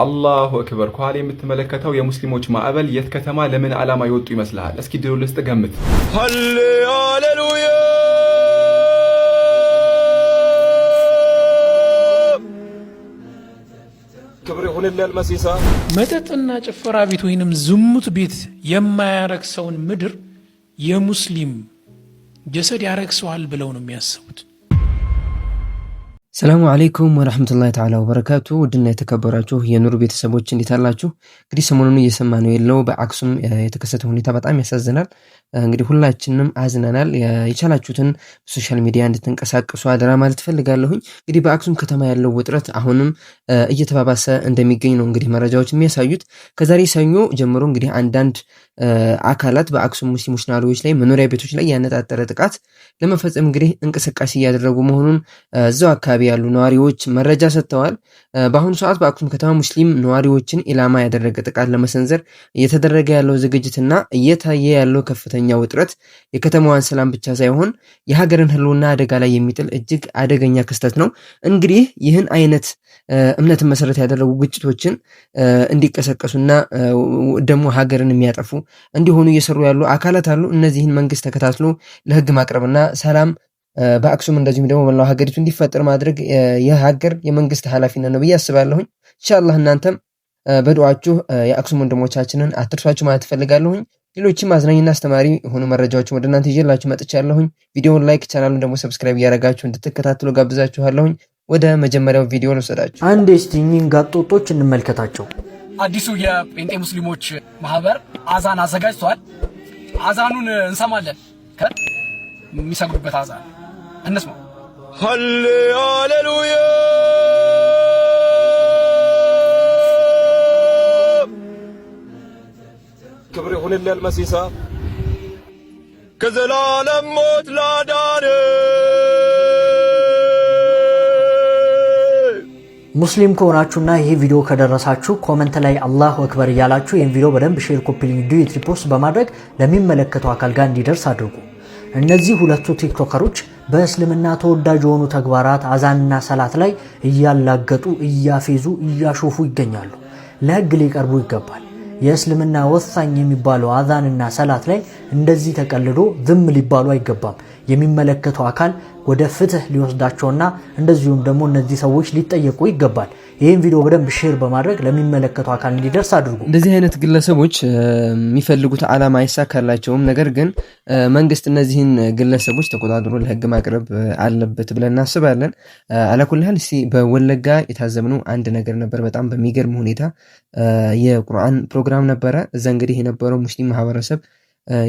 አላሁ አክበር። ኳል የምትመለከተው የሙስሊሞች ማዕበል የት ከተማ ለምን ዓላማ ይወጡ ይመስልሃል? እስኪ ድሩ ልስጥ ገምት። ሃሌሉያ ክብር ይሁንልህ መሲሳ። መጠጥና ጭፈራ ቤት ወይንም ዝሙት ቤት የማያረክሰውን ምድር የሙስሊም ጀሰድ ያረክሰዋል ብለው ነው የሚያስቡት። ሰላሙ አለይኩም ወራህመቱላሂ ተዓላ ወበረካቱ። ውድና የተከበራችሁ የኑር ቤተሰቦች እንዴት አላችሁ? እንግዲህ ሰሞኑን እየሰማነው ያለው በአክሱም የተከሰተ ሁኔታ በጣም ያሳዝናል። እንግዲህ ሁላችንም አዝነናል። የቻላችሁትን ሶሻል ሚዲያ እንድትንቀሳቀሱ አደራ ማለት ፈልጋለሁኝ። እንግዲህ በአክሱም ከተማ ያለው ውጥረት አሁንም እየተባባሰ እንደሚገኝ ነው እንግዲህ መረጃዎች የሚያሳዩት። ከዛሬ ሰኞ ጀምሮ እንግዲህ አንዳንድ አካላት በአክሱም ሙስሊሞች ነዋሪዎች ላይ መኖሪያ ቤቶች ላይ ያነጣጠረ ጥቃት ለመፈጸም እንግዲህ እንቅስቃሴ እያደረጉ መሆኑን እዛው አካባቢ ያሉ ነዋሪዎች መረጃ ሰጥተዋል። በአሁኑ ሰዓት በአክሱም ከተማ ሙስሊም ነዋሪዎችን ኢላማ ያደረገ ጥቃት ለመሰንዘር እየተደረገ ያለው ዝግጅትና እየታየ ያለው ከፍተኛ ውጥረት የከተማዋን ሰላም ብቻ ሳይሆን የሀገርን ሕልውና አደጋ ላይ የሚጥል እጅግ አደገኛ ክስተት ነው። እንግዲህ ይህን አይነት እምነትን መሰረት ያደረጉ ግጭቶችን እንዲቀሰቀሱና ደግሞ ሀገርን የሚያጠፉ እንዲሆኑ እየሰሩ ያሉ አካላት አሉ። እነዚህን መንግስት ተከታትሎ ለህግ ማቅረብና ሰላም በአክሱም እንደዚሁም ደግሞ መላው ሀገሪቱ እንዲፈጠር ማድረግ የሀገር የመንግስት ኃላፊነት ነው ብዬ አስባለሁኝ። ኢንሻአላህ እናንተም በዱዓችሁ የአክሱም ወንድሞቻችንን አትርሷችሁ ማለት ፈልጋለሁኝ። ሌሎችም አዝናኝና አስተማሪ የሆኑ መረጃዎችን ወደ እናንተ ይዤላችሁ መጥቻለሁኝ። ቪዲዮውን ላይክ፣ ቻናሉን ደግሞ ሰብስክራይብ እያደረጋችሁ እንድትከታተሉ ጋብዛችኋለሁኝ። ወደ መጀመሪያው ቪዲዮ ልወስዳችሁ። አንድ እስቲኝን ጋጦጦች እንመልከታቸው። አዲሱ የጴንጤ ሙስሊሞች ማህበር አዛን አዘጋጅቷል። አዛኑን እንሰማለን። የሚሰግዱበት አዛን እንስማ። ሃሌሉያ ክብር ይሁንልህ መሲሳ ከዘላለም ሞት ላዳነ ሙስሊም ከሆናችሁና ይሄ ቪዲዮ ከደረሳችሁ ኮመንት ላይ አላሁ አክበር እያላችሁ ይሄን ቪዲዮ በደንብ ሼር፣ ኮፒ ሊንክ፣ ዱዊት፣ ሪፖስት በማድረግ ለሚመለከተው አካል ጋር እንዲደርስ አድርጉ። እነዚህ ሁለቱ ቲክቶከሮች በእስልምና ተወዳጅ የሆኑ ተግባራት አዛንና ሰላት ላይ እያላገጡ እያፌዙ እያሾፉ ይገኛሉ። ለህግ ሊቀርቡ ይገባል። የእስልምና ወሳኝ የሚባለው አዛንና ሰላት ላይ እንደዚህ ተቀልዶ ዝም ሊባሉ አይገባም። የሚመለከተው አካል ወደ ፍትህ ሊወስዳቸውና እንደዚሁም ደግሞ እነዚህ ሰዎች ሊጠየቁ ይገባል። ይህን ቪዲዮ በደንብ ሼር በማድረግ ለሚመለከተው አካል እንዲደርስ አድርጉ። እንደዚህ አይነት ግለሰቦች የሚፈልጉት ዓላማ አይሳካላቸውም። ነገር ግን መንግስት እነዚህን ግለሰቦች ተቆጣጥሮ ለህግ ማቅረብ አለበት ብለን እናስባለን። አላኩልሃል እስቲ በወለጋ የታዘብነው አንድ ነገር ነበር። በጣም በሚገርም ሁኔታ የቁርአን ፕሮግራም ነበረ። እዛ እንግዲህ የነበረው ሙስሊም ማህበረሰብ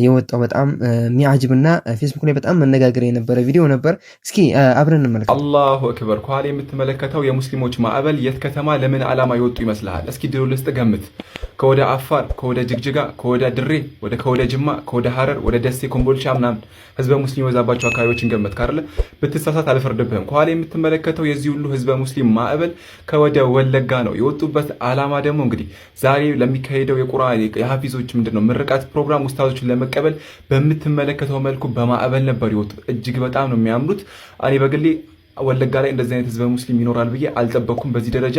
የወጣው በጣም የሚያጅብና ፌስቡክ ላይ በጣም መነጋገር የነበረ ቪዲዮ ነበር። እስኪ አብረን እንመልከት። አላሁ አክበር። ኳል የምትመለከተው የሙስሊሞች ማዕበል የት ከተማ ለምን ዓላማ ይወጡ ይመስልሃል? እስኪ ድሩ ልስጥ ገምት። ከወደ አፋር፣ ከወደ ጅግጅጋ፣ ከወደ ድሬ፣ ከወደ ጅማ፣ ከወደ ሐረር፣ ወደ ደሴ፣ ኮምቦልቻ ምናምን ህዝበ ሙስሊም የበዛባቸው አካባቢዎችን ገመት ካርለ ብትሳሳት አልፈርድብህም። ኳል የምትመለከተው የዚህ ሁሉ ህዝበ ሙስሊም ማዕበል ከወደ ወለጋ ነው። የወጡበት ዓላማ ደግሞ እንግዲህ ዛሬ ለሚካሄደው የቁርአን የሐፊዞች ምንድነው ምርቃት ፕሮግራም ኡስታዞችን ለመቀበል በምትመለከተው መልኩ በማዕበል ነበር ይወጡ። እጅግ በጣም ነው የሚያምሩት። እኔ በግሌ ወለጋ ላይ እንደዚህ አይነት ህዝበ ሙስሊም ይኖራል ብዬ አልጠበቅኩም። በዚህ ደረጃ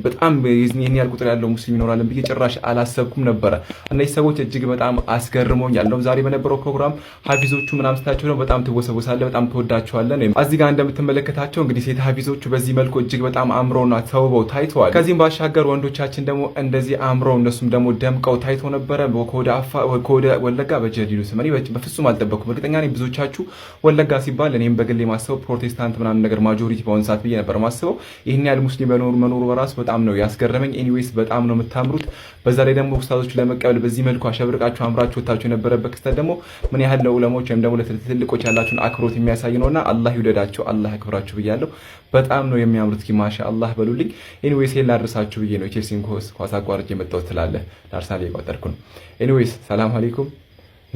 በጣም ይህን ያህል ቁጥር ያለው ሙስሊም ይኖራል ብዬ ጭራሽ አላሰብኩም ነበረ። እነዚህ ሰዎች እጅግ በጣም አስገርሞኛል። ነው ዛሬ በነበረው ፕሮግራም ሐፊዞቹ ምናምን ስታቸው ነው በጣም ትወሰወሳለህ፣ በጣም ትወዳቸዋለህ። እዚህ ጋር እንደምትመለከታቸው እንግዲህ ሴት ሐፊዞቹ በዚህ መልኩ እጅግ በጣም አምረውና ተውበው ታይተዋል። ከዚህም ባሻገር ወንዶቻችን ደግሞ እንደዚህ አምረው እነሱም ደግሞ ደምቀው ታይተው ነበረ። ከወደ ወለጋ በጀዲዱ ስመኒ በፍጹም አልጠበቅኩም። እርግጠኛ ነኝ ብዙዎቻችሁ ወለጋ ሲባል እኔም በግሌ ማሰበው ፕሮቴስታንት ምናምን ነገር ማጆሪቲ በአሁን ሰዓት ብዬ ነበር ማስበው። ይህን ያህል ሙስሊም መኖሩ በራሱ በጣም ነው ያስገረመኝ። ኤኒዌይስ በጣም ነው የምታምሩት። በዛ ላይ ደግሞ ኡስታዞቹ ለመቀበል በዚህ መልኩ አሸብርቃችሁ አምራችሁ ወታችሁ የነበረበት ክስተት ደግሞ ምን ያህል ለዑለሞች ወይም ደግሞ ለትልቆች ያላችሁን አክብሮት የሚያሳይ ነውና አላህ ይውደዳቸው፣ አላህ ያክብራችሁ ብያለሁ። በጣም ነው የሚያምሩት። ማሻአላህ በሉልኝ። ኤኒዌይስ ይሄን ላድርሳችሁ ብዬ ነው ቼልሲን ኳስ አቋርጬ የመጣሁት ትላለህ። ለአርሰናል እየቆጠርኩ ነው። ኤኒዌይስ ሰላም አለይኩም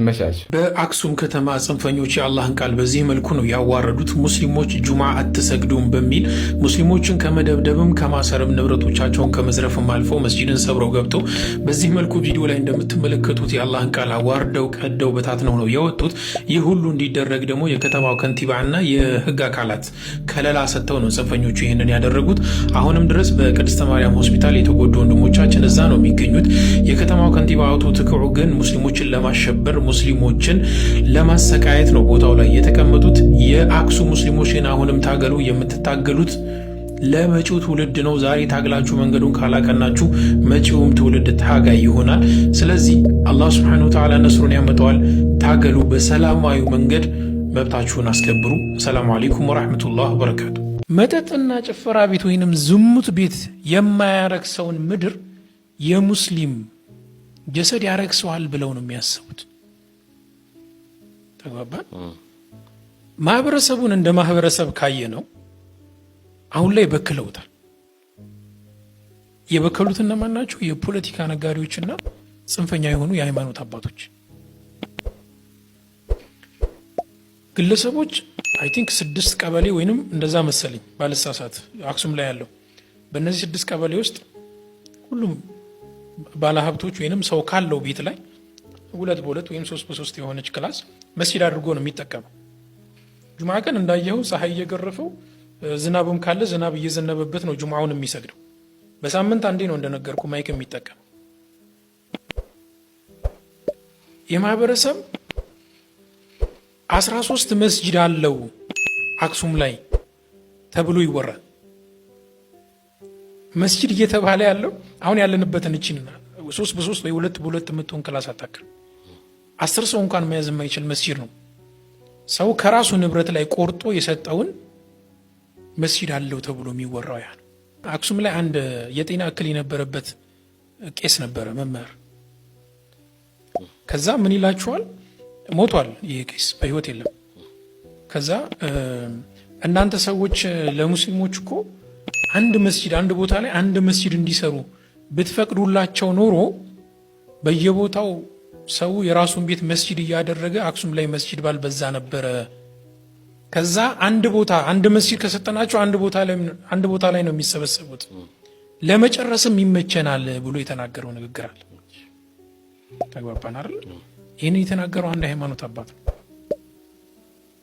መሻሽ በአክሱም ከተማ ጽንፈኞች የአላህን ቃል በዚህ መልኩ ነው ያዋረዱት። ሙስሊሞች ጁምዓ አትሰግዱም በሚል ሙስሊሞችን ከመደብደብም ከማሰርም ንብረቶቻቸውን ከመዝረፍም አልፈው መስጂድን ሰብረው ገብተው በዚህ መልኩ ቪዲዮ ላይ እንደምትመለከቱት የአላህን ቃል አዋርደው ቀደው በታትነው ነው የወጡት። ይህ ሁሉ እንዲደረግ ደግሞ የከተማው ከንቲባና የህግ አካላት ከለላ ሰጥተው ነው ጽንፈኞቹ ይህንን ያደረጉት። አሁንም ድረስ በቅድስተ ማርያም ሆስፒታል የተጎዱ ወንድሞቻችን እዛ ነው የሚገኙት። የከተማው ከንቲባ አቶ ትክዑ ግን ሙስሊሞችን ለማሸበር ሙስሊሞችን ለማሰቃየት ነው ቦታው ላይ የተቀመጡት። የአክሱም ሙስሊሞች ግን አሁንም ታገሉ። የምትታገሉት ለመጪው ትውልድ ነው። ዛሬ ታግላችሁ መንገዱን ካላቀናችሁ መጪውም ትውልድ ታጋይ ይሆናል። ስለዚህ አላህ ሱብሓነሁ ወተዓላ ነስሩን ያመጣዋል። ታገሉ፣ በሰላማዊ መንገድ መብታችሁን አስከብሩ። ሰላሙ አለይኩም ወራህመቱላህ ወበረካቱ። መጠጥና ጭፈራ ቤት ወይንም ዝሙት ቤት የማያረክሰውን ምድር የሙስሊም ጀሰድ ያረክሰዋል ብለው ነው የሚያስቡት። ተግባባን። ማህበረሰቡን እንደ ማህበረሰብ ካየ ነው አሁን ላይ በክለውታል። የበከሉት እነማን ናቸው? የፖለቲካ ነጋዴዎችና ጽንፈኛ የሆኑ የሃይማኖት አባቶች ግለሰቦች። አይ ቲንክ 6 ቀበሌ ወይንም እንደዛ መሰለኝ ባልሳሳት አክሱም ላይ ያለው በእነዚህ 6 ቀበሌ ውስጥ ሁሉም ባለሀብቶች ወይንም ሰው ካለው ቤት ላይ 2 በ2 ወይም 3 በ3 የሆነች ክላስ መስጂድ አድርጎ ነው የሚጠቀመው። ጁምዓ ቀን እንዳየኸው ፀሐይ እየገረፈው ዝናብም ካለ ዝናብ እየዘነበበት ነው ጁምዓውን የሚሰግደው። በሳምንት አንዴ ነው እንደነገርኩ ማይክ የሚጠቀመው። የማህበረሰብ 13 መስጂድ አለው አክሱም ላይ ተብሎ ይወራል። መስጂድ እየተባለ ያለው አሁን ያለንበትን እቺና 3 በ3 ወይ 2 በ2 የምትሆን ክላስ አታክል 10 ሰው እንኳን መያዝ የማይችል መስጂድ ነው። ሰው ከራሱ ንብረት ላይ ቆርጦ የሰጠውን መስጂድ አለው ተብሎ የሚወራው ያ ነው። አክሱም ላይ አንድ የጤና እክል የነበረበት ቄስ ነበረ፣ መምህር። ከዛ ምን ይላችኋል? ሞቷል። ይሄ ቄስ በህይወት የለም። ከዛ እናንተ ሰዎች ለሙስሊሞች እኮ አንድ መስጂድ አንድ ቦታ ላይ አንድ መስጂድ እንዲሰሩ ብትፈቅዱላቸው ኖሮ በየቦታው ሰው የራሱን ቤት መስጂድ እያደረገ አክሱም ላይ መስጂድ ባልበዛ ነበረ። ከዛ አንድ ቦታ አንድ መስጂድ ከሰጠናቸው አንድ ቦታ ላይ ነው የሚሰበሰቡት፣ ለመጨረስም ይመቸናል ብሎ የተናገረው ንግግር አለ። ተግባባን አይደል? ይህን የተናገረው አንድ ሃይማኖት አባት ነው።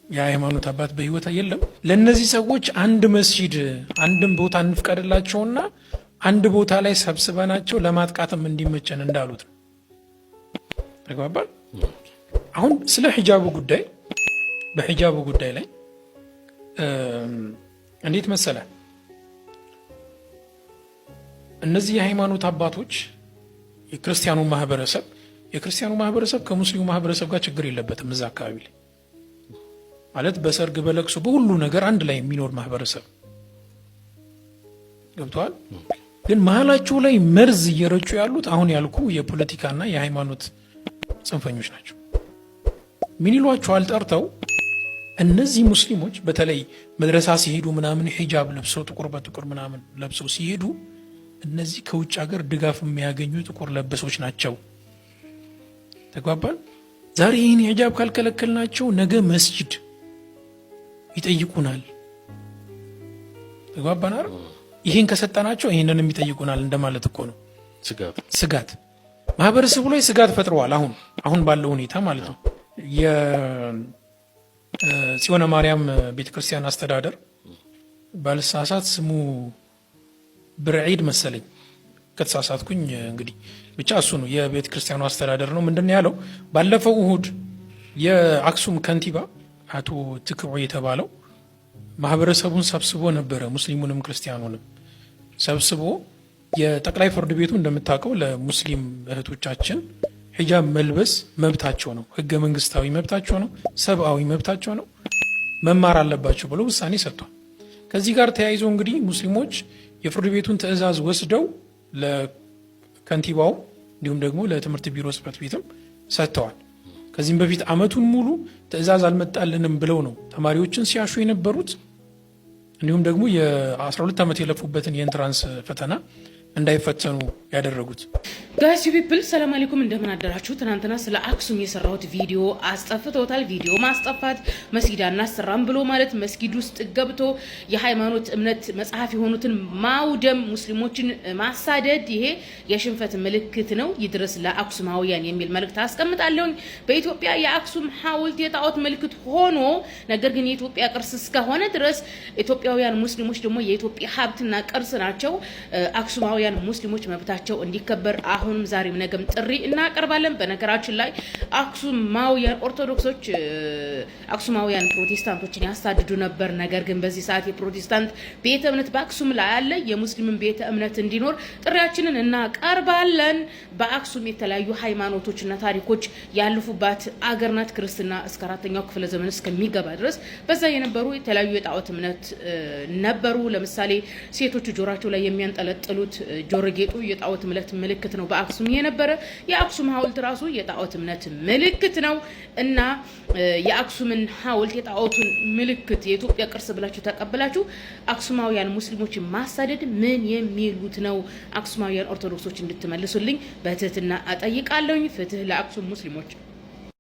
የሃይማኖት አባት በህይወት የለም። ለነዚህ ሰዎች አንድ መስጂድ አንድም ቦታ እንፍቀድላቸውና አንድ ቦታ ላይ ሰብስበናቸው ለማጥቃትም እንዲመቸን እንዳሉት ነው። ተግባባን። አሁን ስለ ሒጃቡ ጉዳይ በሒጃቡ ጉዳይ ላይ እንዴት መሰለ፣ እነዚህ የሃይማኖት አባቶች የክርስቲያኑ ማህበረሰብ ከሙስሊሙ ማህበረሰብ ጋር ችግር የለበትም። እዛ አካባቢ ላይ ማለት በሰርግ በለቅሶ በሁሉ ነገር አንድ ላይ የሚኖር ማህበረሰብ ገብቷል። ግን መሀላቸው ላይ መርዝ እየረጩ ያሉት አሁን ያልኩ የፖለቲካና የሃይማኖት ጽንፈኞች ናቸው። ምን ይሏቸዋል ጠርተው፣ እነዚህ ሙስሊሞች በተለይ መድረሳ ሲሄዱ ምናምን ሂጃብ ለብሰው ጥቁር በጥቁር ምናምን ለብሰው ሲሄዱ እነዚህ ከውጭ ሀገር ድጋፍ የሚያገኙ ጥቁር ለበሶች ናቸው። ተግባባን። ዛሬ ይህን ሂጃብ ካልከለከልናቸው ነገ መስጂድ ይጠይቁናል። ተግባባን አይደል? ይህን ከሰጠናቸው ይህንን ይጠይቁናል እንደማለት እኮ ነው። ስጋት ማህበረሰቡ ላይ ስጋት ፈጥረዋል። አሁን ባለው ሁኔታ ማለት ነው። የጽዮን ማርያም ቤተክርስቲያን አስተዳደር ባልሳሳት ስሙ ብርዒድ መሰለኝ፣ ከተሳሳትኩኝ እንግዲህ ብቻ እሱ ነው የቤተክርስቲያኑ አስተዳደር ነው። ምንድን ያለው ባለፈው እሁድ የአክሱም ከንቲባ አቶ ትክዑ የተባለው ማህበረሰቡን ሰብስቦ ነበረ፣ ሙስሊሙንም ክርስቲያኑንም ሰብስቦ የጠቅላይ ፍርድ ቤቱ እንደምታውቀው ለሙስሊም እህቶቻችን ሂጃብ መልበስ መብታቸው ነው፣ ህገ መንግስታዊ መብታቸው ነው፣ ሰብአዊ መብታቸው ነው፣ መማር አለባቸው ብሎ ውሳኔ ሰጥቷል። ከዚህ ጋር ተያይዞ እንግዲህ ሙስሊሞች የፍርድ ቤቱን ትዕዛዝ ወስደው ለከንቲባው እንዲሁም ደግሞ ለትምህርት ቢሮ ጽሕፈት ቤትም ሰጥተዋል። ከዚህም በፊት አመቱን ሙሉ ትዕዛዝ አልመጣልንም ብለው ነው ተማሪዎችን ሲያሹ የነበሩት። እንዲሁም ደግሞ የ12 ዓመት የለፉበትን የኢንትራንስ ፈተና እንዳይፈተኑ ያደረጉት። ጋይስ ፒፕል ሰላም አለይኩም እንደምን አደራችሁ። ትናንትና ስለ አክሱም የሰራሁት ቪዲዮ አስጠፍተውታል። ቪዲዮ ማስጠፋት መስጊድ አናሰራም ብሎ ማለት መስጊድ ውስጥ ገብቶ የሃይማኖት እምነት መጽሐፍ የሆኑትን ማውደም፣ ሙስሊሞችን ማሳደድ ይሄ የሽንፈት ምልክት ነው። ይድረስ ለአክሱማውያን የሚል መልእክት አስቀምጣለሁ። በኢትዮጵያ የአክሱም ሐውልት የጣዖት ምልክት ሆኖ ነገር ግን የኢትዮጵያ ቅርስ እስከሆነ ድረስ ኢትዮጵያውያን ሙስሊሞች ደግሞ የኢትዮጵያ ሀብትና ቅርስ ናቸው። አክሱማውያን ሙስሊሞች መብታቸው እንዲከበር አሁንም ዛሬም ነገም ጥሪ እናቀርባለን። በነገራችን ላይ አክሱማውያን ኦርቶዶክሶች አክሱማውያን ፕሮቴስታንቶችን ያሳድዱ ነበር። ነገር ግን በዚህ ሰዓት የፕሮቴስታንት ቤተ እምነት በአክሱም ላይ አለ። የሙስሊምን ቤተ እምነት እንዲኖር ጥሪያችንን እናቀርባለን። በአክሱም የተለያዩ ሃይማኖቶችና ታሪኮች ያለፉባት አገር ናት። ክርስትና እስከ 4ኛው ክፍለ ዘመን እስከሚገባ ድረስ በዛ የነበሩ የተለያዩ የጣዖት እምነት ነበሩ። ለምሳሌ ሴቶቹ ጆሯቸው ላይ የሚያንጠለጥሉት ጆሮ ጌጡ የጣዖት እምነት ምልክት ነው። በአክሱም የነበረ የአክሱም ሐውልት ራሱ የጣዖት እምነት ምልክት ነው እና የአክሱምን ሐውልት የጣዖቱን ምልክት የኢትዮጵያ ቅርስ ብላችሁ ተቀበላችሁ አክሱማውያን ሙስሊሞችን ማሳደድ ምን የሚሉት ነው? አክሱማውያን ኦርቶዶክሶች እንድትመልሱልኝ በትህትና እጠይቃለሁ። ፍትህ ለአክሱም ሙስሊሞች።